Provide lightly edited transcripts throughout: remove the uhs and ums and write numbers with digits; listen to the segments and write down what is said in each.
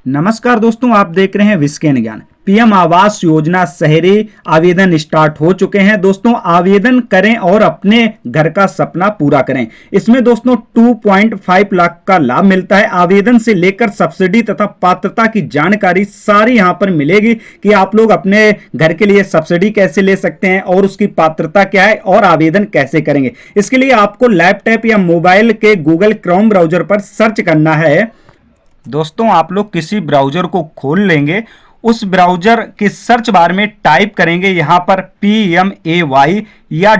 नमस्कार दोस्तों, आप देख रहे हैं विस्केन ज्ञान। पीएम आवास योजना शहरी आवेदन स्टार्ट हो चुके हैं। दोस्तों आवेदन करें और अपने घर का सपना पूरा करें। इसमें दोस्तों 2.5 लाख का लाभ मिलता है। आवेदन से लेकर सब्सिडी तथा पात्रता की जानकारी सारी यहां पर मिलेगी कि आप लोग अपने घर के लिए सब्सिडी कैसे ले सकते हैं और उसकी पात्रता क्या है और आवेदन कैसे करेंगे। इसके लिए आपको लैपटॉप या मोबाइल के गूगल क्रोम ब्राउजर पर सर्च करना है। दोस्तों आप लोग किसी ब्राउजर को खोल लेंगे, उस ब्राउजर के सर्च बार में टाइप करेंगे यहां पर PMAY या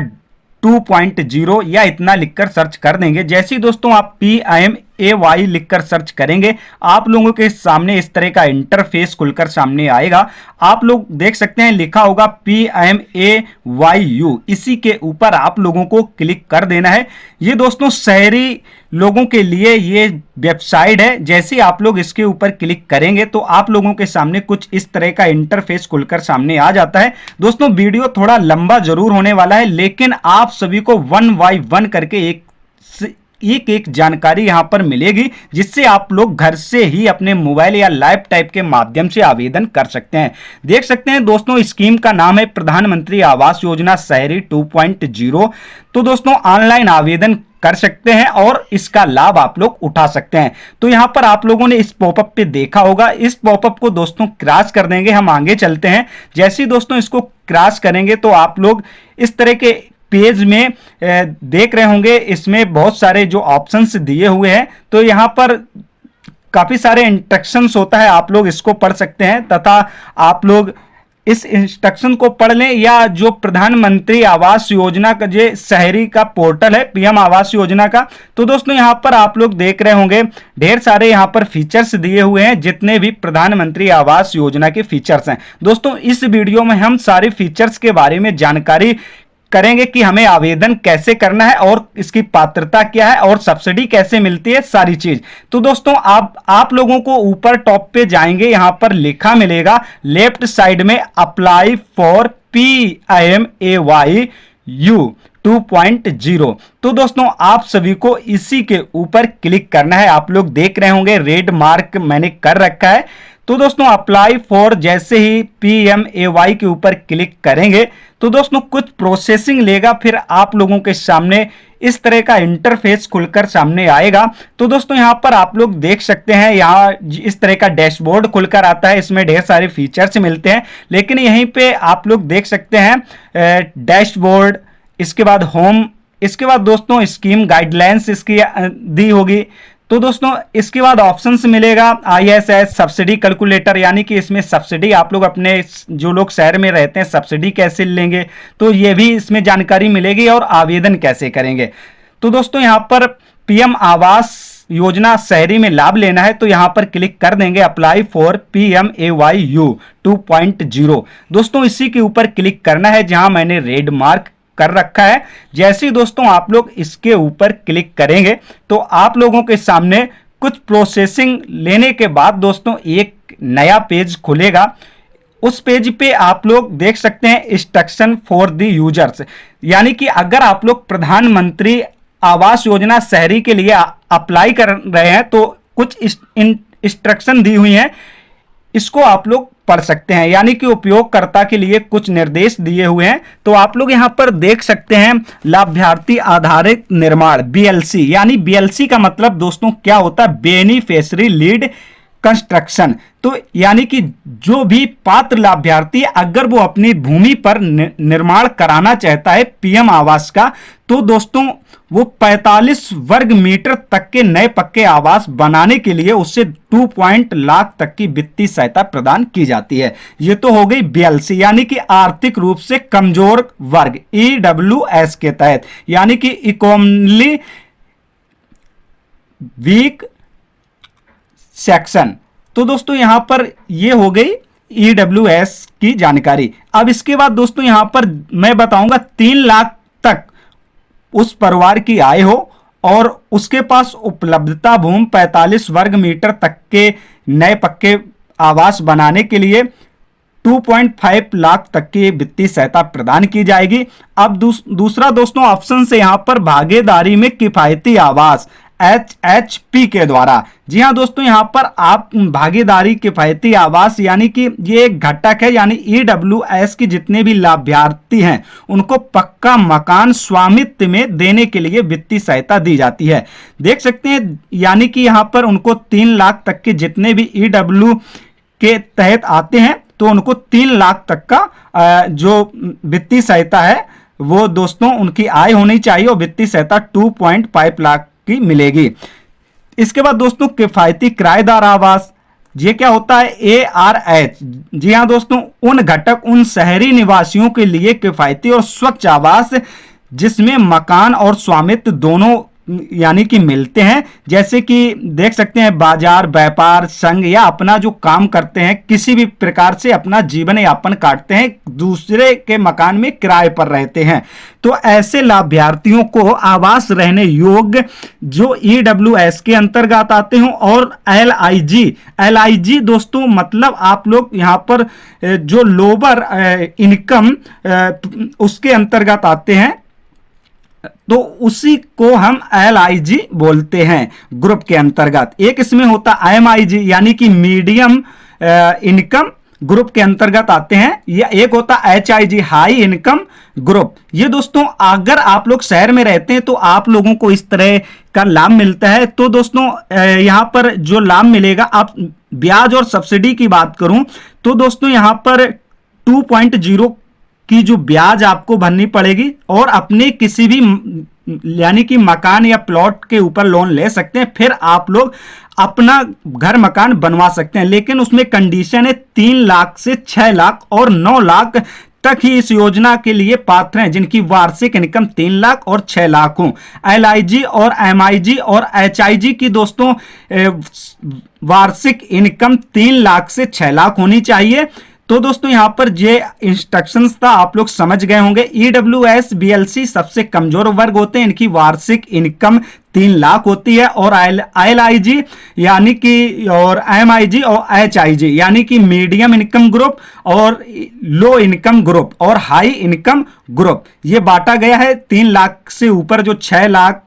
2.0 या इतना लिखकर सर्च कर देंगे। जैसे ही दोस्तों आप PMAY लिखकर सर्च करेंगे आप लोगों के सामने इस तरह का इंटरफेस खुलकर सामने आएगा। आप लोग देख सकते हैं लिखा होगा PMAYU, इसी के ऊपर आप लोगों को क्लिक कर देना है। ये दोस्तों शहरी लोगों के लिए ये वेबसाइट है। जैसे आप लोग इसके ऊपर क्लिक करेंगे तो आप लोगों के सामने कुछ इस तरह का इंटरफेस खुलकर सामने आ जाता है। दोस्तों वीडियो थोड़ा लंबा जरूर होने वाला है, लेकिन आप सभी को 1 बाय 1 करके एक जानकारी यहां पर मिलेगी, जिससे आप लोग घर से ही अपने मोबाइल या लैपटॉप के माध्यम से आवेदन कर सकते हैं। देख सकते हैं दोस्तों स्कीम का नाम है प्रधानमंत्री आवास योजना शहरी 2.0। तो दोस्तों ऑनलाइन आवेदन कर सकते हैं और इसका लाभ आप लोग उठा सकते हैं। तो यहां पर आप लोगों ने इस पॉपअप पे देखा होगा, इस पॉपअप को दोस्तों क्रॉस कर देंगे। हम आगे चलते हैं। जैसे ही दोस्तों इसको क्रॉस करेंगे तो आप लोग इस तरह के पेज में देख रहे होंगे। इसमें बहुत सारे जो ऑप्शंस दिए हुए हैं, तो यहां पर काफी सारे इंस्ट्रक्शंस होता है, आप लोग इसको पढ़ सकते हैं तथा आप लोग इस इंस्ट्रक्शन को पढ़ लें। या जो प्रधानमंत्री आवास योजना का जो शहरी का पोर्टल है पीएम आवास योजना का, तो दोस्तों यहां पर आप लोग देख रहे होंगे ढेर सारे यहां पर फीचर्स दिए हुए हैं, जितने भी प्रधानमंत्री आवास योजना के फीचर्स हैं। दोस्तों इस वीडियो में हम सारे फीचर्स के बारे में जानकारी करेंगे कि हमें आवेदन कैसे करना है और इसकी पात्रता क्या है और सब्सिडी कैसे मिलती है, सारी चीज। तो दोस्तों आप लोगों को ऊपर टॉप पे जाएंगे, यहां पर लिखा मिलेगा लेफ्ट साइड में अप्लाई फॉर PMAY U 2.0। तो दोस्तों आप सभी को इसी के ऊपर क्लिक करना है। आप लोग देख रहे होंगे रेड मार्क मैंने कर रखा है। तो दोस्तों अप्लाई फॉर जैसे ही PMAY के ऊपर क्लिक करेंगे तो दोस्तों कुछ प्रोसेसिंग लेगा, फिर आप लोगों के सामने इस तरह का इंटरफेस खुलकर सामने आएगा। तो दोस्तों यहां पर आप लोग देख सकते हैं यहां इस तरह का डैशबोर्ड खुलकर आता है। इसमें ढेर सारे फीचर्स मिलते हैं, लेकिन यहीं पे आप लोग देख सकते हैं डैशबोर्ड, इसके बाद होम, इसके बाद दोस्तों स्कीम गाइडलाइंस इसकी दी होगी। तो दोस्तों इसके बाद ऑप्शंस मिलेगा ISS सब्सिडी कैलकुलेटर, यानी कि इसमें सब्सिडी आप लोग अपने जो लोग शहर में रहते हैं सब्सिडी कैसे लेंगे, तो ये भी इसमें जानकारी मिलेगी और आवेदन कैसे करेंगे। तो दोस्तों यहाँ पर पीएम आवास योजना शहरी में लाभ लेना है तो यहां पर क्लिक कर देंगे अप्लाई फॉर PMAY U 2.0। दोस्तों इसी के ऊपर क्लिक करना है जहां मैंने रेड मार्क कर रखा है। जैसे ही दोस्तों आप लोग इसके ऊपर क्लिक करेंगे तो आप लोगों के सामने कुछ प्रोसेसिंग लेने के बाद दोस्तों एक नया पेज खुलेगा। उस पेज पे आप लोग देख सकते हैं इंस्ट्रक्शन फॉर द यूजर्स, यानी कि अगर आप लोग प्रधानमंत्री आवास योजना शहरी के लिए अप्लाई कर रहे हैं तो कुछ इंस्ट्रक्शन दी हुई हैं, इसको आप लोग पढ़ सकते हैं। यानी कि उपयोगकर्ता के लिए कुछ निर्देश दिए हुए हैं। तो आप लोग यहां पर देख सकते हैं लाभार्थी आधारित निर्माण BLC, यानी BLC का मतलब दोस्तों क्या होता है, बेनिफिशियरी लीड कंस्ट्रक्शन। तो यानी कि जो भी पात्र लाभार्थी अगर वो अपनी भूमि पर निर्माण कराना चाहता है पीएम आवास का, तो दोस्तों वो 45 वर्ग मीटर तक के नए पक्के आवास बनाने के लिए उससे 2 लाख तक की वित्तीय सहायता प्रदान की जाती है। ये तो हो गई BLC, यानी कि आर्थिक रूप से कमजोर वर्ग EWS के तहत, यानी कि इकोनॉमिकली वीक सेक्शन। तो दोस्तों यहां पर ये हो गई EWS की जानकारी। अब इसके बाद दोस्तों यहां पर मैं बताऊंगा 3 लाख तक उस परिवार की आय हो और उसके पास उपलब्धता भूमि 45 वर्ग मीटर तक के नए पक्के आवास बनाने के लिए 2.5 लाख तक की वित्तीय सहायता प्रदान की जाएगी। अब दूसरा दोस्तों ऑप्शन से यहां पर भागीदारी में किफायती आवास HHP के द्वारा। जी हाँ दोस्तों, यहाँ पर आप भागीदारी किफायती आवास यानी कि ये एक घटक है, यानी EWS के जितने भी लाभार्थी हैं उनको पक्का मकान स्वामित्व में देने के लिए वित्तीय सहायता दी जाती है। देख सकते हैं, यानी कि यहाँ पर उनको 3 लाख तक के जितने भी EW के तहत आते हैं तो उनको 3 लाख तक का जो वित्तीय सहायता है वो दोस्तों उनकी आय होनी चाहिए और वित्तीय सहायता 2.5 लाख की मिलेगी। इसके बाद दोस्तों किफायती किराएदार आवास, ये क्या होता है? ARH। जी हाँ दोस्तों, उन घटक उन शहरी निवासियों के लिए किफायती और स्वच्छ आवास जिसमें मकान और स्वामित्व दोनों यानी कि मिलते हैं, जैसे कि देख सकते हैं बाजार, व्यापार संघ या अपना जो काम करते हैं, किसी भी प्रकार से अपना जीवन यापन काटते हैं, दूसरे के मकान में किराए पर रहते हैं, तो ऐसे लाभार्थियों को आवास रहने योग्य जो EWS के अंतर्गत आते हों और LIG दोस्तों मतलब आप लोग यहां पर जो लोअर इनकम उसके अंतर्गत आते हैं, तो उसी को हम LIG बोलते हैं ग्रुप के अंतर्गत। एक इसमें होता MIG यानी कि मीडियम इनकम ग्रुप के अंतर्गत आते हैं, या एक होता HIG हाई इनकम ग्रुप। ये दोस्तों अगर आप लोग शहर में रहते हैं तो आप लोगों को इस तरह का लाभ मिलता है। तो दोस्तों यहां पर जो लाभ मिलेगा, आप ब्याज और सब्सिडी की बात करूं तो दोस्तों यहां पर 2.0 की जो ब्याज आपको भरनी पड़ेगी और अपने किसी भी यानी कि मकान या प्लॉट के ऊपर लोन ले सकते हैं, फिर आप लोग अपना घर मकान बनवा सकते हैं, लेकिन उसमें कंडीशन है 3 लाख से 6 लाख और 9 लाख तक ही इस योजना के लिए पात्र हैं जिनकी वार्षिक इनकम 3 लाख और 6 लाख हो। LIG और MIG और HIG की दोस्तों वार्षिक इनकम 3 लाख से 6 लाख होनी चाहिए। तो दोस्तों यहां पर ये इंस्ट्रक्शंस था, आप लोग समझ गए होंगे। EWS BLC सबसे कमजोर वर्ग होते हैं, इनकी वार्षिक इनकम 3 लाख होती है, और LIG यानी कि और MIG और HIG यानी कि मीडियम इनकम ग्रुप और लो इनकम ग्रुप और हाई इनकम ग्रुप, ये बांटा गया है। 3 लाख से ऊपर जो 6 लाख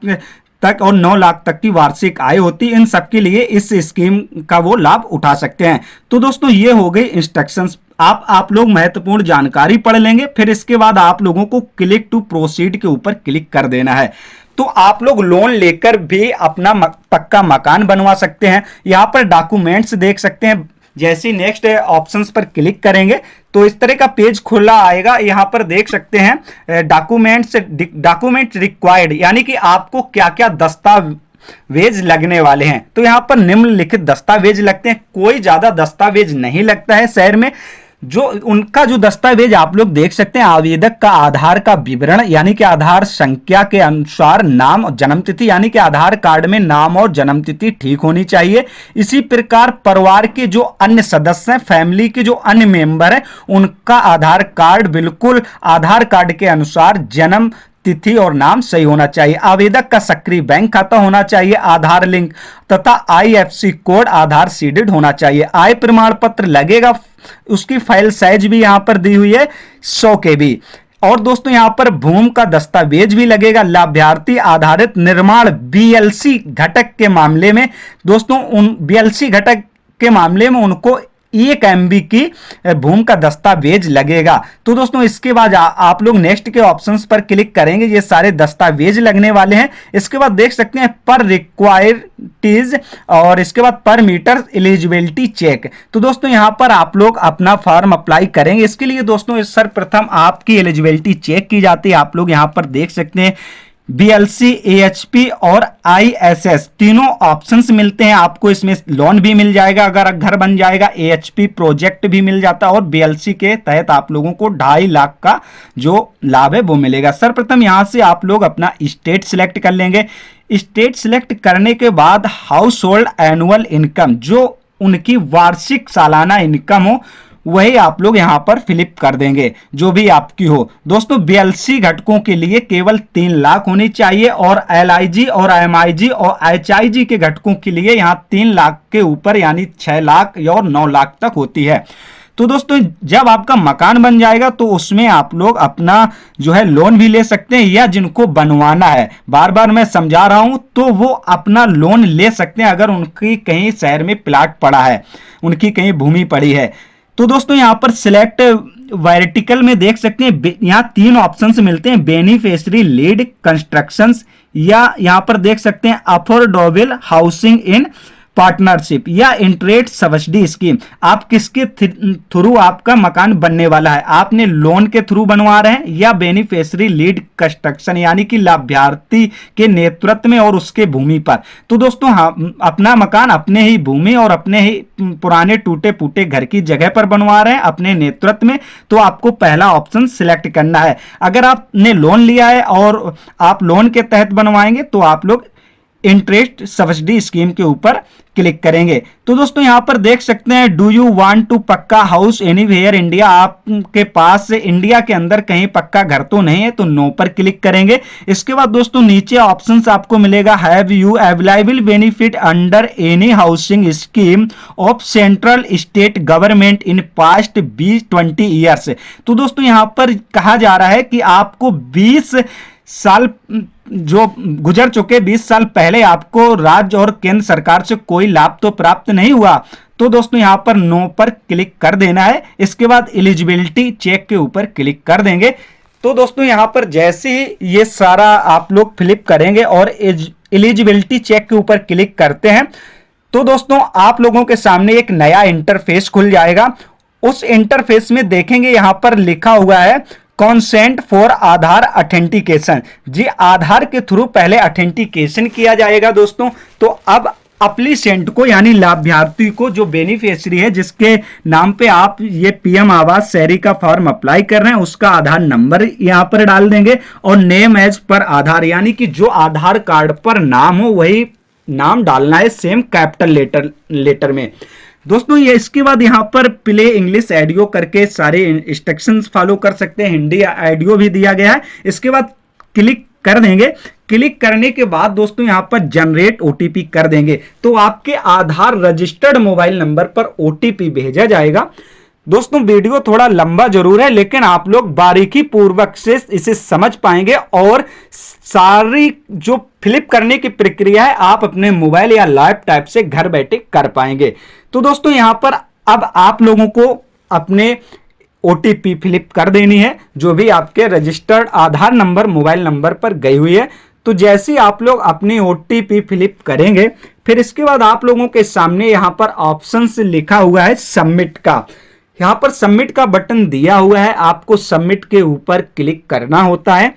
तक और 9 लाख तक की वार्षिक आय होती है, इन सबके लिए इस स्कीम का वो लाभ उठा सकते हैं। तो दोस्तों ये हो गई इंस्ट्रक्शंस, आप लोग महत्वपूर्ण जानकारी पढ़ लेंगे, फिर इसके बाद आप लोगों को क्लिक टू प्रोसीड के ऊपर क्लिक कर देना है, तो आप लोग लोन लेकर भी अपना पक्का मकान बनवा सकते हैं। यहां पर डॉक्यूमेंट्स देख सकते हैं, जैसे नेक्स्ट ऑप्शंस पर क्लिक करेंगे तो इस तरह का पेज खुला आएगा। यहां पर देख सकते हैं डॉक्यूमेंट रिक्वायर्ड, यानी कि आपको क्या क्या दस्तावेज लगने वाले हैं। तो यहां पर निम्नलिखित दस्तावेज लगते हैं, कोई ज्यादा दस्तावेज नहीं लगता है शहर में। जो उनका जो दस्तावेज आप लोग देख सकते हैं, आवेदक का आधार का विवरण यानी कि आधार संख्या के अनुसार नाम और जन्म तिथि, यानी कि आधार कार्ड में नाम और जन्म तिथि ठीक होनी चाहिए। इसी प्रकार परिवार के जो अन्य सदस्य हैं, फैमिली के जो अन्य मेंबर हैं, उनका आधार कार्ड बिल्कुल आधार कार्ड के अनुसार जन्म तिथि और नाम सही होना चाहिए। आवेदक का सक्रिय बैंक खाता होना चाहिए, आधार लिंक तथा IFSC कोड आधार सीडेड होना चाहिए। आय प्रमाण पत्र लगेगा, उसकी फाइल साइज भी यहां पर दी हुई है 100 KB। और दोस्तों यहां पर भूमि का दस्तावेज भी लगेगा। लाभार्थी आधारित निर्माण BLC घटक के मामले में दोस्तों उन BLC घटक के मामले में उनको 1 MB की भूमि का दस्तावेज लगेगा। तो दोस्तों इसके बाद आप लोग नेक्स्ट के ऑप्शंस पर क्लिक करेंगे, ये सारे दस्तावेज लगने वाले हैं। इसके बाद देख सकते हैं पर रिक्वायर्टीज और इसके बाद पर मीटर एलिजिबिलिटी चेक। तो दोस्तों यहां पर आप लोग अपना फॉर्म अप्लाई करेंगे। इसके लिए दोस्तों सर्वप्रथम आपकी एलिजिबिलिटी चेक की जाती है। आप लोग यहां पर देख सकते हैं BLC, AHP और ISS तीनों ऑप्शंस मिलते हैं आपको। इसमें लोन भी मिल जाएगा अगर घर बन जाएगा, AHP प्रोजेक्ट भी मिल जाता है और BLC के तहत आप लोगों को 2.5 लाख का जो लाभ है वो मिलेगा। सर्वप्रथम यहां से आप लोग अपना स्टेट सिलेक्ट कर लेंगे। स्टेट सिलेक्ट करने के बाद हाउस होल्ड एनुअल इनकम, जो उनकी वार्षिक सालाना इनकम हो वही आप लोग यहां पर फिलिप कर देंगे, जो भी आपकी हो। दोस्तों BLC घटकों के लिए केवल 3 लाख होनी चाहिए और LIG और MIG और HIG के घटकों के लिए यहां 3 लाख के ऊपर यानी 6 लाख और 9 लाख तक होती है। तो दोस्तों जब आपका मकान बन जाएगा तो उसमें आप लोग अपना जो है लोन भी ले सकते हैं, या जिनको बनवाना है, बार बार मैं समझा रहा हूं, तो वो अपना लोन ले सकते हैं अगर उनकी कहीं शहर में प्लाट पड़ा है, उनकी कहीं भूमि पड़ी है। तो दोस्तों यहाँ पर सिलेक्ट वर्टिकल में देख सकते हैं यहाँ 3 ऑप्शंस मिलते हैं, बेनिफिशियरी लीड कंस्ट्रक्शंस, या यहाँ पर देख सकते हैं अफोर्डेबल हाउसिंग इन पार्टनरशिप, या इंटरेस्ट सब्सिडी स्कीम। आप किसके थ्रू आपका मकान बनने वाला है, आपने लोन के थ्रू बनवा रहे हैं या बेनिफिशियरी लीड कंस्ट्रक्शन यानी कि लाभार्थी के नेतृत्व में और उसके भूमि पर। तो दोस्तों अपना मकान अपने ही भूमि और अपने ही पुराने टूटे फूटे घर की जगह पर बनवा रहे हैं अपने नेतृत्व में, तो आपको पहला ऑप्शन सिलेक्ट करना है। अगर आपने लोन लिया है और आप लोन के तहत बनवाएंगे तो आप लोग इंटरेस्ट सब्सिडी स्कीम के ऊपर क्लिक करेंगे। तो दोस्तों यहां पर देख सकते हैं डू यू वांट टू पक्का हाउस एनीवेयर इंडिया, आपके पास इंडिया के अंदर कहीं पक्का घर तो नहीं है, तो नो पर क्लिक करेंगे। इसके बाद दोस्तों नीचे ऑप्शंस आपको मिलेगा, have you available benefit under any housing scheme of central state government in past 20 years. तो दोस्तों यहां पर कहा जा रहा है कि आपको 20 साल जो गुजर चुके 20 साल पहले आपको राज्य और केंद्र सरकार से कोई लाभ तो प्राप्त नहीं हुआ, तो दोस्तों यहां पर नो पर क्लिक कर देना है। इसके बाद एलिजिबिलिटी चेक के ऊपर क्लिक कर देंगे। तो दोस्तों यहां पर जैसे ही ये सारा आप लोग फिलिप करेंगे और एलिजिबिलिटी चेक के ऊपर क्लिक करते हैं तो दोस्तों आप लोगों के सामने एक नया इंटरफेस खुल जाएगा। उस इंटरफेस में देखेंगे यहां पर लिखा हुआ है कॉन्सेंट फॉर आधार अथेंटिकेशन। जी आधार के थ्रू पहले अथेंटिकेशन किया जाएगा दोस्तों। तो अब अप्लीसेंट को यानी लाभार्थी को, जो बेनिफिशियरी है जिसके नाम पे आप ये पीएम आवास शहरी का फॉर्म अप्लाई कर रहे हैं, उसका आधार नंबर यहां पर डाल देंगे और नेम एज पर आधार, यानी कि जो आधार कार्ड पर नाम हो वही नाम डालना है, सेम कैपिटल लेटर में दोस्तों। ये इसके बाद यहाँ पर प्ले इंग्लिश ऑडियो करके सारे इंस्ट्रक्शंस फॉलो कर सकते हैं, हिंदी ऑडियो भी दिया गया है। इसके बाद क्लिक कर देंगे। क्लिक करने के बाद दोस्तों यहाँ पर जनरेट ओटीपी कर देंगे तो आपके आधार रजिस्टर्ड मोबाइल नंबर पर ओटीपी भेजा जाएगा। दोस्तों वीडियो थोड़ा लंबा जरूर है लेकिन आप लोग बारीकी पूर्वक से इसे समझ पाएंगे और सारी जो फिलिप करने की प्रक्रिया है आप अपने मोबाइल या लैपटॉप से घर बैठे कर पाएंगे। तो दोस्तों यहां पर अब आप लोगों को अपने ओटीपी फिलिप कर देनी है जो भी आपके रजिस्टर्ड आधार नंबर मोबाइल नंबर पर गई हुई है। तो जैसे ही आप लोग अपनी ओटीपी फिलिप करेंगे फिर इसके बाद आप लोगों के सामने यहां पर ऑप्शन से लिखा हुआ है सबमिट का, यहां पर सबमिट का बटन दिया हुआ है, आपको सबमिट के ऊपर क्लिक करना होता है।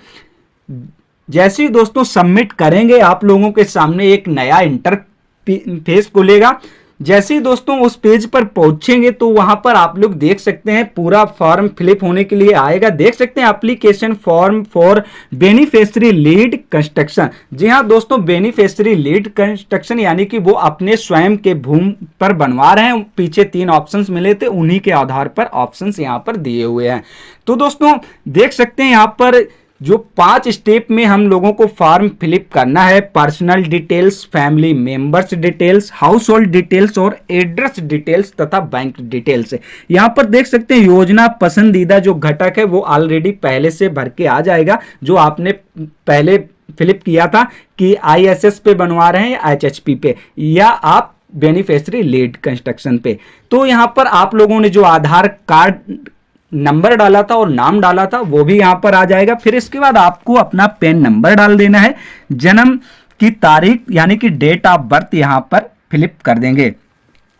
जैसे ही दोस्तों सबमिट करेंगे आप लोगों के सामने एक नया इंटरफेस खुलेगा। जैसे ही दोस्तों उस पेज पर पहुंचेंगे तो वहां पर आप लोग देख सकते हैं पूरा फॉर्म फिलिप होने के लिए आएगा। देख सकते हैं application form for beneficiary led construction. जी हाँ दोस्तों, बेनिफिशियरी लीड कंस्ट्रक्शन यानी कि वो अपने स्वयं के भूमि पर बनवा रहे हैं। पीछे 3 ऑप्शंस मिले थे, उन्हीं के आधार पर ऑप्शंस यहाँ पर दिए हुए हैं। तो दोस्तों देख सकते हैं यहाँ पर जो 5 स्टेप में हम लोगों को फॉर्म फिलिप करना है, personal details, family members details, house hold details और एड्रेस डिटेल्स तथा बैंक डिटेल्स। यहां पर देख सकते हैं योजना पसंदीदा जो घटक है वो ऑलरेडी पहले से भर के आ जाएगा, जो आपने पहले फिलिप किया था कि आईएसएस पे बनवा रहे हैं या एचएचपी पे या आप बेनिफिशियरी लीड कंस्ट्रक्शन पे। तो यहां पर आप लोगों ने जो आधार कार्ड नंबर डाला था और नाम डाला था वो भी यहां पर आ जाएगा। फिर इसके बाद आपको अपना पैन नंबर डाल देना है, जन्म की तारीख यानी कि डेट ऑफ बर्थ यहां पर फिलिप कर देंगे।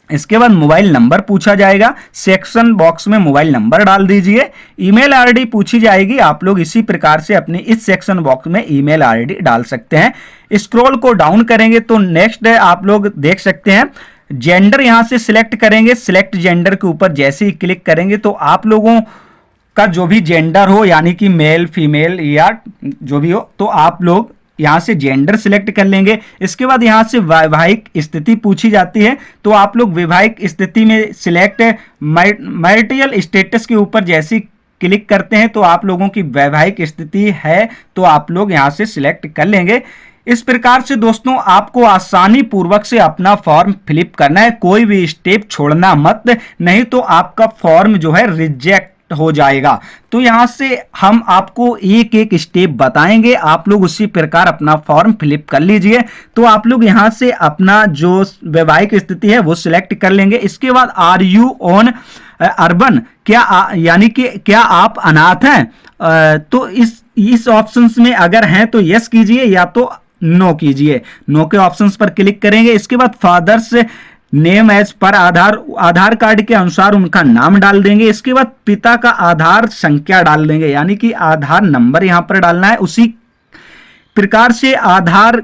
इसके बाद मोबाइल नंबर पूछा जाएगा, सेक्शन बॉक्स में मोबाइल नंबर डाल दीजिए। ईमेल आईडी पूछी जाएगी, आप लोग इसी प्रकार से अपनी इस सेक्शन बॉक्स में ईमेल आईडी डाल सकते हैं। स्क्रॉल को डाउन करेंगे तो नेक्स्ट आप लोग देख सकते हैं जेंडर यहां से सिलेक्ट करेंगे। सिलेक्ट जेंडर के ऊपर जैसे ही क्लिक करेंगे तो आप लोगों का जो भी जेंडर हो यानी कि मेल फीमेल या जो भी हो तो आप लोग यहां से जेंडर सिलेक्ट कर लेंगे। इसके बाद यहां से वैवाहिक स्थिति पूछी जाती है तो आप लोग वैवाहिक स्थिति में सिलेक्ट मैरिटल स्टेटस के ऊपर जैसे ही क्लिक करते हैं तो आप लोगों की वैवाहिक स्थिति है तो आप लोग यहां से सिलेक्ट कर लेंगे। इस प्रकार से दोस्तों आपको आसानी पूर्वक से अपना फॉर्म फिलअप करना है, कोई भी स्टेप छोड़ना मत, नहीं तो आपका फॉर्म जो है रिजेक्ट हो जाएगा। तो यहां से हम आपको एक एक स्टेप बताएंगे, आप लोग उसी प्रकार अपना फॉर्म फिलअप कर लीजिए। तो आप लोग यहां से अपना जो वैवाहिक स्थिति है वो सिलेक्ट कर लेंगे। इसके बाद आर यू ऑन अर्बन, यानी कि क्या आप अनाथ हैं, तो इस ऑप्शंस में अगर हैं तो यस कीजिए या तो नो कीजिए। नो के ऑप्शंस पर क्लिक करेंगे। इसके बाद फादर्स नेम एज पर आधार कार्ड के अनुसार उनका नाम डाल देंगे। इसके बाद पिता का आधार संख्या डाल देंगे, यानी कि आधार नंबर यहां पर डालना है। उसी प्रकार से आधार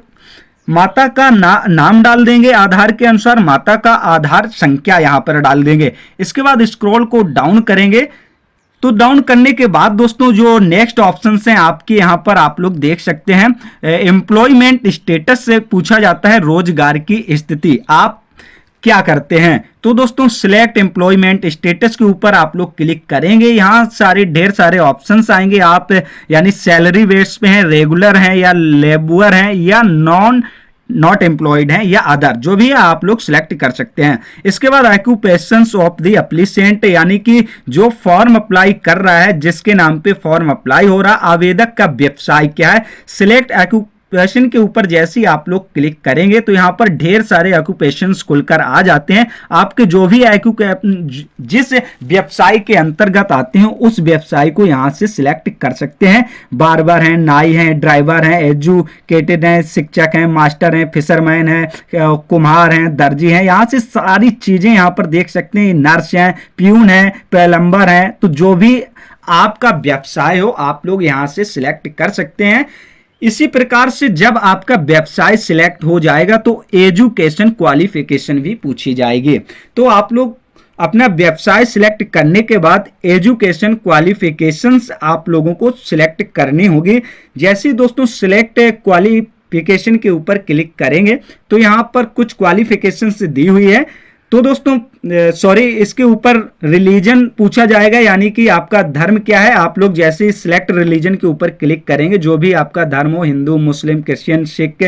माता का नाम डाल देंगे, आधार के अनुसार माता का आधार संख्या यहां पर डाल देंगे। इसके बाद स्क्रॉल को डाउन करेंगे। तो डाउन करने के बाद दोस्तों जो नेक्स्ट ऑप्शन हैं आपके यहां पर आप लोग देख सकते हैं, एम्प्लॉयमेंट स्टेटस से पूछा जाता है रोजगार की स्थिति, आप क्या करते हैं। तो दोस्तों सिलेक्ट एम्प्लॉयमेंट स्टेटस के ऊपर आप लोग क्लिक करेंगे। यहाँ ढेर सारे ऑप्शंस आएंगे, आप यानी सैलरी बेस पे हैं, रेगुलर हैं या लेबर हैं या नॉट एम्प्लॉयड हैं या अदर, जो भी है आप लोग सिलेक्ट कर सकते हैं। इसके बाद ऑक्यूपेशंस ऑफ द एप्लीसेंट, यानी कि जो फॉर्म अप्लाई कर रहा है, जिसके नाम पे फॉर्म अप्लाई हो रहा, आवेदक का व्यवसाय क्या है। सिलेक्ट ऑक्यूपेशन के ऊपर जैसे ही आप लोग क्लिक करेंगे तो यहां पर ढेर सारे ऑक्यूपेशंस खुलकर आ जाते हैं। आपके जो भी जिस व्यवसाय के अंतर्गत आते हैं उस व्यवसाय को यहां से सिलेक्ट कर सकते हैं। बार्बर हैं, नाई हैं, ड्राइवर हैं, एजुकेटेड हैं, शिक्षक हैं, मास्टर हैं, फिशरमैन हैं, कुम्हार हैं, दर्जी हैं, यहां से सारी चीजें यहां पर देख सकते हैं। नर्स हैं, प्यून हैं, प्लम्बर हैं, तो जो भी आपका व्यवसाय हो आप लोग यहां से सिलेक्ट कर सकते हैं। इसी प्रकार से जब आपका व्यवसाय सिलेक्ट हो जाएगा तो एजुकेशन क्वालिफिकेशन भी पूछी जाएगी। तो आप लोग अपना व्यवसाय सिलेक्ट करने के बाद एजुकेशन क्वालिफिकेशंस आप लोगों को सिलेक्ट करनी होगी। जैसे ही दोस्तों सिलेक्ट क्वालिफिकेशन के ऊपर क्लिक करेंगे तो यहां पर कुछ क्वालिफिकेशंस दी हुई है। तो दोस्तों इसके ऊपर रिलीजन पूछा जाएगा, यानी कि आपका धर्म क्या है। आप लोग जैसे सिलेक्ट रिलीजन के ऊपर क्लिक करेंगे, जो भी आपका धर्म हो, हिंदू, मुस्लिम, क्रिश्चियन, सिख,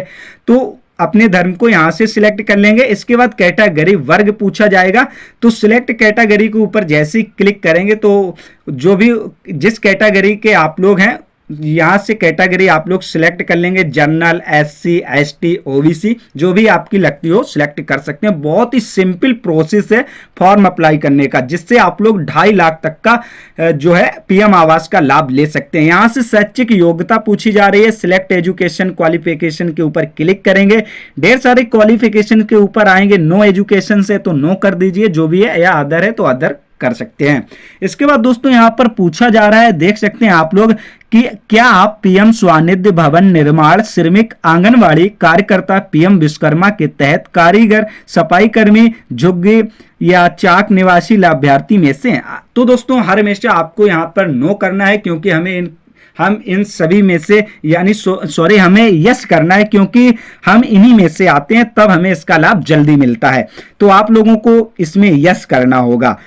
तो अपने धर्म को यहां से सिलेक्ट कर लेंगे। इसके बाद कैटेगरी वर्ग पूछा जाएगा, तो सिलेक्ट कैटेगरी के ऊपर जैसे ही क्लिक करेंगे तो जो भी जिस कैटेगरी के आप लोग हैं यहां से कैटेगरी आप लोग सिलेक्ट कर लेंगे। जनरल, एससी, एसटी, ओबीसी, जो भी आपकी लगती हो सिलेक्ट कर सकते हैं। बहुत ही सिंपल प्रोसेस है फॉर्म अप्लाई करने का, जिससे आप लोग 2.5 लाख तक का जो है पीएम आवास का लाभ ले सकते हैं। यहां से शैक्षिक योग्यता पूछी जा रही है। सिलेक्ट एजुकेशन क्वालिफिकेशन के ऊपर क्लिक करेंगे, ढेर सारे क्वालिफिकेशन के ऊपर आएंगे। नो एजुकेशन से तो नो कर दीजिए, जो भी है, या अदर है तो अदर कर सकते हैं। इसके बाद दोस्तों यहां पर पूछा जा रहा है, देख सकते हैं आप लोग, कि क्या आप पीएम स्वानिधि भवन निर्माण, श्रमिक, आंगनवाड़ी कार्यकर्ता, पीएम विश्वकर्मा के तहत कारीगर, सफाई कर्मी, झुग्गी या चाक निवासी लाभार्थी में से। तो दोस्तों हर हमेशा आपको यहां पर नो करना है, क्योंकि हम इन सभी में से, यानी हमें यस करना है, क्योंकि हम इन्हीं में से आते हैं, तब हमें इसका लाभ जल्दी मिलता है। तो आप लोगों को इसमें यस करना होगा।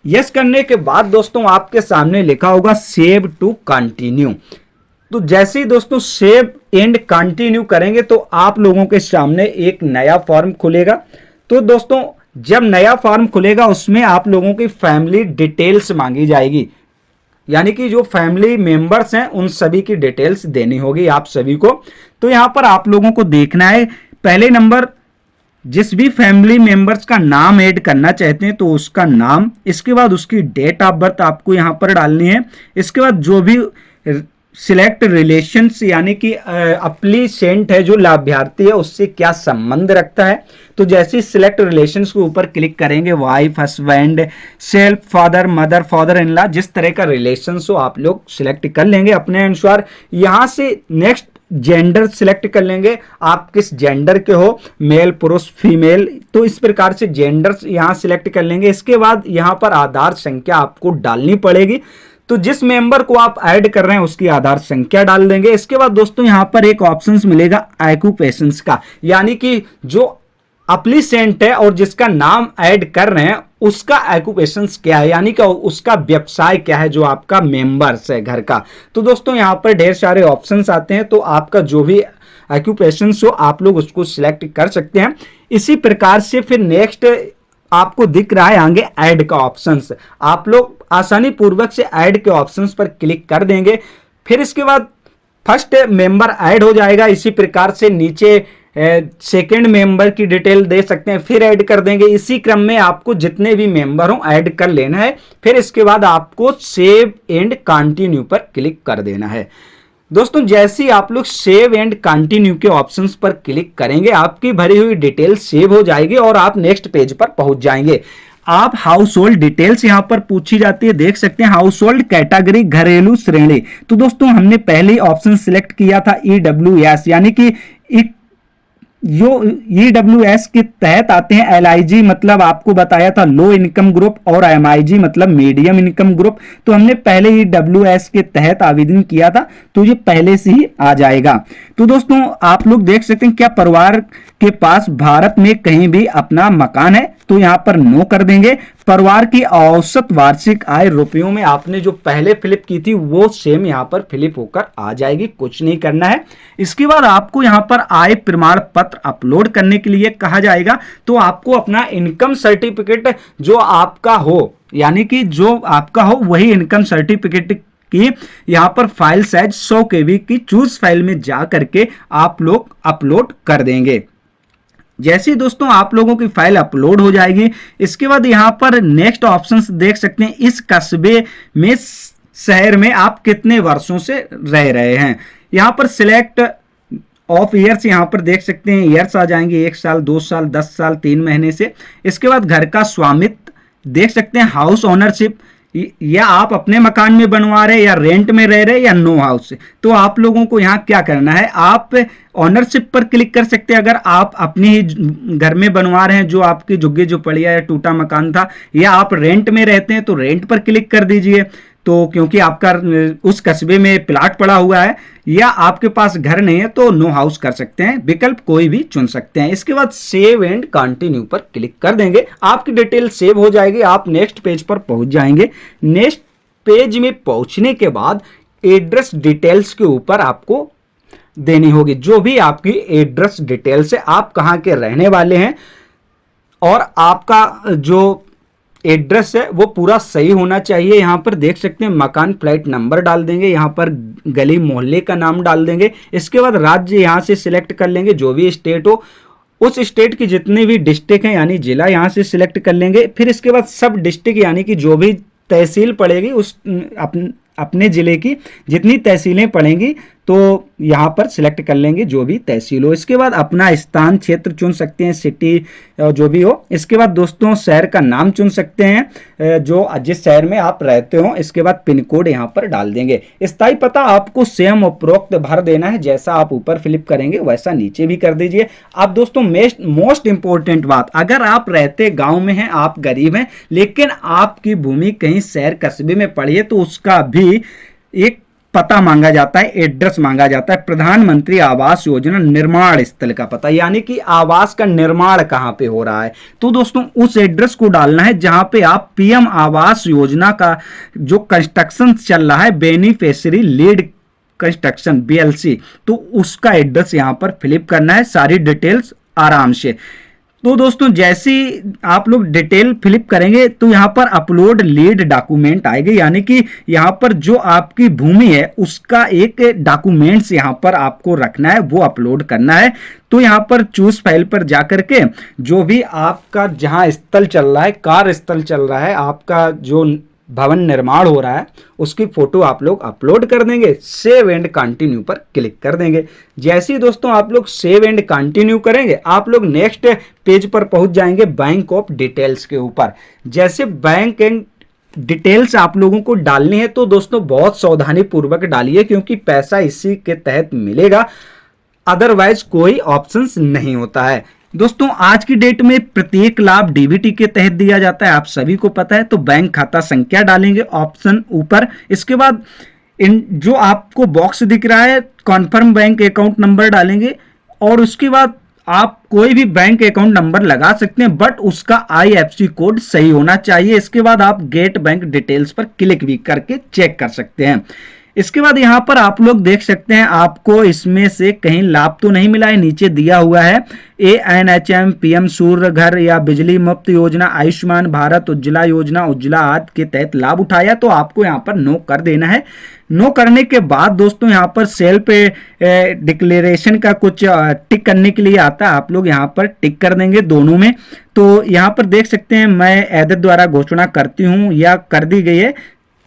यस करने के बाद दोस्तों आपके सामने लिखा होगा सेव टू कंटिन्यू। तो जैसे ही दोस्तों सेव एंड कंटिन्यू करेंगे तो आप लोगों के सामने एक नया फॉर्म खुलेगा। तो दोस्तों जब नया फॉर्म खुलेगा उसमें आप लोगों की फैमिली डिटेल्स मांगी जाएगी, यानी कि जो फैमिली मेंबर्स हैं उन सभी की डिटेल्स देनी होगी आप सभी को। तो यहां पर आप लोगों को देखना है, पहले नंबर जिस भी फैमिली मेंबर्स का नाम ऐड करना चाहते हैं तो उसका नाम, इसके बाद उसकी डेट ऑफ बर्थ आपको यहां पर डालनी है। इसके बाद जो भी सिलेक्ट रिलेशंस, यानी कि अप्लीसेंट है, जो लाभार्थी है, उससे क्या संबंध रखता है। तो जैसे सिलेक्ट रिलेशंस के ऊपर क्लिक करेंगे, wife, husband, self, father, mother, father in law, जिस तरह का रिलेशंस हो आप लोग सिलेक्ट कर लेंगे अपने अनुसार। यहां से नेक्स्ट जेंडर सिलेक्ट कर लेंगे, आप किस जेंडर के हो, मेल, पुरुष, फीमेल, तो इस प्रकार से जेंडर यहां सिलेक्ट कर लेंगे। इसके बाद यहां पर आधार संख्या आपको डालनी पड़ेगी, तो जिस मेंबर को आप ऐड कर रहे हैं उसकी आधार संख्या डाल देंगे। इसके बाद दोस्तों यहां पर एक ऑप्शंस मिलेगा ऑक्यूपेशंस का, यानी कि जो अप्लीसेंट है और जिसका नाम ऐड कर रहे हैं उसका ऑक्यूपेशंस क्या है, यानी कि उसका व्यवसाय क्या है, जो आपका मेंबर्स है घर का। तो दोस्तों यहां पर ढेर सारे ऑप्शंस आते हैं, तो आपका जो भी ऑक्यूपेशंस हो आप लोग उसको सिलेक्ट कर सकते हैं। इसी प्रकार से फिर नेक्स्ट आपको दिख रहा है आगे ऐड का ऑप्शंस, आप लोग आसानी पूर्वक से ऐड के ऑप्शंस पर क्लिक कर देंगे। फिर इसके बाद फर्स्ट मेंबर ऐड हो जाएगा। इसी प्रकार से नीचे सेकंड मेंबर की डिटेल दे सकते हैं, फिर ऐड कर देंगे। इसी क्रम में आपको जितने भी मेंबर हो ऐड कर लेना है। फिर इसके बाद आपको सेव एंड कंटिन्यू पर क्लिक कर देना है। दोस्तों जैसे ही आप लोग सेव एंड कंटिन्यू के ऑप्शंस पर क्लिक करेंगे आपकी भरी हुई डिटेल सेव हो जाएगी और आप नेक्स्ट पेज पर पहुंच जाएंगे। आप हाउस होल्ड डिटेल्स यहां पर पूछी जाती है, देख सकते हैं हाउस होल्ड कैटेगरी घरेलू श्रेणी। तो दोस्तों हमने पहले ही ऑप्शन सिलेक्ट किया था EWS, यानी कि जो EWS के तहत आते हैं। LIG मतलब आपको बताया था लो इनकम ग्रुप और MIG मतलब मीडियम इनकम ग्रुप। तो हमने पहले EWS के तहत आवेदन किया था तो ये पहले से ही आ जाएगा। तो दोस्तों आप लोग देख सकते हैं क्या परिवार के पास भारत में कहीं भी अपना मकान है, तो यहां पर नो कर देंगे। परिवार की औसत वार्षिक आय रुपयों में आपने जो पहले फिलिप की थी वो सेम यहां पर फिलिप होकर आ जाएगी, कुछ नहीं करना है। इसके बाद आपको यहां पर आय प्रमाण पत्र अपलोड करने के लिए कहा जाएगा। तो आपको अपना इनकम सर्टिफिकेट जो आपका हो, यानी कि जो आपका हो वही इनकम सर्टिफिकेट की यहां पर फाइल साइज 100 KB की चूज फाइल में जा करके आप लोग अपलोड कर देंगे। जैसे दोस्तों आप लोगों की फाइल अपलोड हो जाएगी, इसके बाद यहां पर नेक्स्ट ऑप्शंस देख सकते हैं। इस कस्बे में शहर में आप कितने वर्षों से रह रहे हैं, यहां पर सिलेक्ट ऑफ ईयर्स यहां पर देख सकते हैं ईयर्स आ जाएंगे, 1 साल 2 साल 10 साल 3 महीने से। इसके बाद घर का स्वामित्व देख सकते हैं, हाउस ओनरशिप या आप अपने मकान में बनवा रहे या रेंट में रह रहे या नो हाउस। तो आप लोगों को यहाँ क्या करना है, आप ओनरशिप पर क्लिक कर सकते हैं अगर आप अपने ही घर में बनवा रहे हैं जो आपकी झुग्गी झोपड़िया या टूटा मकान था, या आप रेंट में रहते हैं तो रेंट पर क्लिक कर दीजिए। तो क्योंकि आपका उस कस्बे में प्लाट पड़ा हुआ है, या आपके पास घर नहीं है तो नो हाउस कर सकते हैं, विकल्प कोई भी चुन सकते हैं। इसके बाद सेव एंड कंटिन्यू पर क्लिक कर देंगे, आपकी डिटेल सेव हो जाएगी, आप नेक्स्ट पेज पर पहुंच जाएंगे। नेक्स्ट पेज में पहुंचने के बाद एड्रेस डिटेल्स के ऊपर आपको देनी होगी, जो भी आपकी एड्रेस डिटेल्स है, आप कहां के रहने वाले हैं और आपका जो एड्रेस है वो पूरा सही होना चाहिए। यहां पर देख सकते हैं मकान फ्लैट नंबर डाल देंगे, यहां पर गली मोहल्ले का नाम डाल देंगे। इसके बाद राज्य यहां से सिलेक्ट कर लेंगे, जो भी स्टेट हो उस स्टेट की जितने भी डिस्ट्रिक्ट हैं यानी जिला यहां से सिलेक्ट कर लेंगे। फिर इसके बाद सब डिस्ट्रिक्ट यानी कि जो भी तहसील पड़ेगी उस अपने जिले की जितनी तहसीलें पड़ेंगी तो यहाँ पर सिलेक्ट कर लेंगे जो भी तहसील हो। इसके बाद अपना स्थान क्षेत्र चुन सकते हैं, सिटी जो भी हो। इसके बाद दोस्तों शहर का नाम चुन सकते हैं जो जिस शहर में आप रहते हो। इसके बाद पिन कोड यहाँ पर डाल देंगे। स्थायी पता आपको सेम उपरोक्त भर देना है, जैसा आप ऊपर फिलिप करेंगे वैसा नीचे भी कर दीजिए। अब दोस्तों मोस्ट इंपॉर्टेंट बात, अगर आप रहते गाँव में हैं, आप गरीब हैं लेकिन आपकी भूमि कहीं शहर कस्बे में पड़ी है तो उसका भी एक पता मांगा जाता है, एड्रेस मांगा जाता है। प्रधानमंत्री आवास योजना निर्माण स्थल का पता, यानी कि आवास का निर्माण कहां पे हो रहा है, तो दोस्तों उस एड्रेस को डालना है जहां पे आप पीएम आवास योजना का जो कंस्ट्रक्शन चल रहा है, बेनिफिशियरी लीड कंस्ट्रक्शन BLC, तो उसका एड्रेस यहां पर फिलिप करना है, सारी डिटेल्स आराम से। तो दोस्तों जैसे आप लोग डिटेल फिलिप करेंगे तो यहाँ पर अपलोड लीड डॉक्यूमेंट आएगी, यानी कि यहाँ पर जो आपकी भूमि है उसका एक डॉक्यूमेंट्स यहाँ पर आपको रखना है, वो अपलोड करना है। तो यहाँ पर चूज फाइल पर जाकर के जो भी आपका जहाँ स्थल चल रहा है, कार्य स्थल चल रहा है, आपका जो भवन निर्माण हो रहा है उसकी फोटो आप लोग अपलोड कर देंगे। सेव एंड कंटिन्यू पर क्लिक कर देंगे। जैसे ही दोस्तों आप लोग सेव एंड कंटिन्यू करेंगे आप लोग नेक्स्ट पेज पर पहुंच जाएंगे बैंक ऑफ डिटेल्स के ऊपर। जैसे बैंक एंड डिटेल्स आप लोगों को डालनी है तो दोस्तों बहुत सावधानी पूर्वक डालिए, क्योंकि पैसा इसी के तहत मिलेगा, अदरवाइज कोई ऑप्शंस नहीं होता है। दोस्तों आज की डेट में प्रत्येक लाभ डीबीटी के तहत दिया जाता है, आप सभी को पता है। तो बैंक खाता संख्या डालेंगे ऑप्शन ऊपर। इसके बाद इन जो आपको बॉक्स दिख रहा है कॉन्फर्म बैंक अकाउंट नंबर डालेंगे, और उसके बाद आप कोई भी बैंक अकाउंट नंबर लगा सकते हैं, बट उसका IFSC कोड सही होना चाहिए। इसके बाद आप गेट बैंक डिटेल्स पर क्लिक भी करके चेक कर सकते हैं। इसके बाद यहाँ पर आप लोग देख सकते हैं आपको इसमें से कहीं लाभ तो नहीं मिला है, नीचे दिया हुआ है ANHM, PM सूर्य घर या बिजली मुफ्त योजना, आयुष्मान भारत, उज्ज्वला योजना, उज्ज्वला आदि के तहत लाभ उठाया, तो आपको यहाँ पर नो कर देना है। नो करने के बाद दोस्तों यहाँ पर सेल्फ डिक्लेरेशन का कुछ टिक करने के लिए आता है, आप लोग यहाँ पर टिक कर देंगे दोनों में। तो यहाँ पर देख सकते हैं मैं एडिट द्वारा घोषणा करती हूँ या कर दी गई है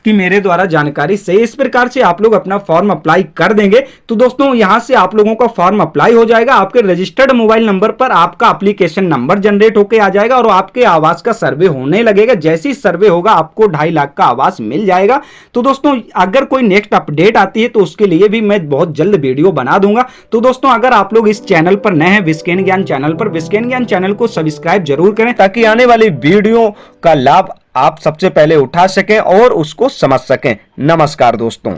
कि मेरे द्वारा जानकारी सही। इस प्रकार से आप लोग अपना फॉर्म अप्लाई कर देंगे तो दोस्तों यहां से आप लोगों का फॉर्म अप्लाई हो जाएगा। आपके रजिस्टर्ड मोबाइल नंबर पर आपका एप्लीकेशन नंबर जनरेट होकर आ जाएगा और आपके आवास का सर्वे होने लगेगा। जैसे ही सर्वे होगा आपको 2.5 लाख का आवास मिल जाएगा। तो दोस्तों अगर कोई नेक्स्ट अपडेट आती है तो उसके लिए भी मैं बहुत जल्द वीडियो बना दूंगा। तो दोस्तों अगर आप लोग इस चैनल पर नए हैं, विस्केन ज्ञान चैनल पर, विस्केन ज्ञान चैनल को सब्सक्राइब जरूर करें ताकि आने वाली वीडियो का लाभ आप सबसे पहले उठा सकें और उसको समझ सकें। नमस्कार दोस्तों।